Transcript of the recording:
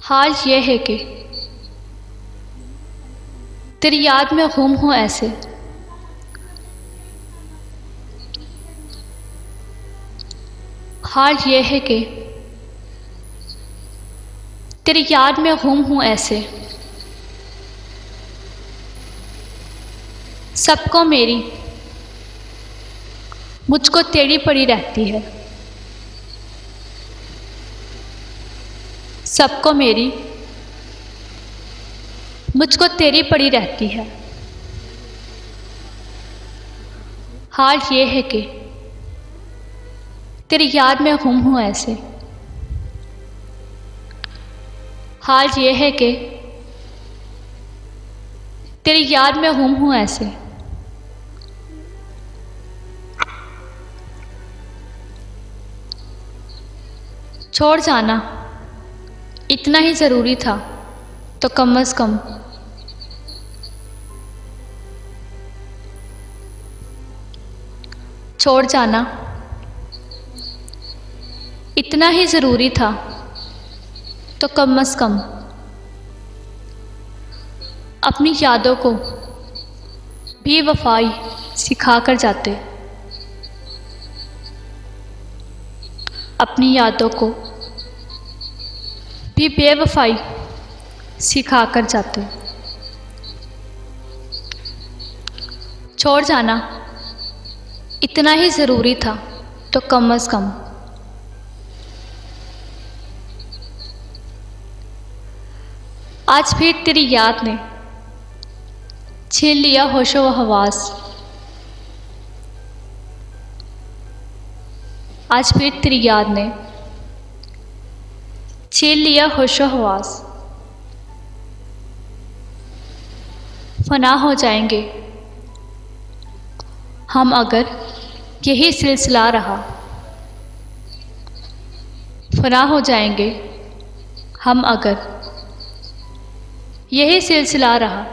हाल ये है कि तेरी याद में गुम हूँ ऐसे। हाल ये है कि तेरी याद में गुम हूँ ऐसे। सबको मेरी मुझको तेरी पड़ी रहती है। सबको मेरी मुझको तेरी पड़ी रहती है। हाल ये है कि तेरी याद में गुम हूँ ऐसे। हाल ये है कि तेरी याद में गुम हूँ ऐसे। छोड़ जाना इतना ही ज़रूरी था तो कम से कम छोड़ जाना इतना ही ज़रूरी था तो कम से कम अपनी यादों को भी वफाई सिखा कर जाते। अपनी यादों को भी बेवफाई सिखा कर जाते। छोड़ जाना इतना ही ज़रूरी था तो कम से कम आज फिर तेरी याद ने छीन लिया होशो व हवास। आज फिर तेरी याद ने छीन लिया होशो हवास। फना हो जाएंगे हम अगर यही सिलसिला रहा। फना हो जाएंगे हम अगर यही सिलसिला रहा।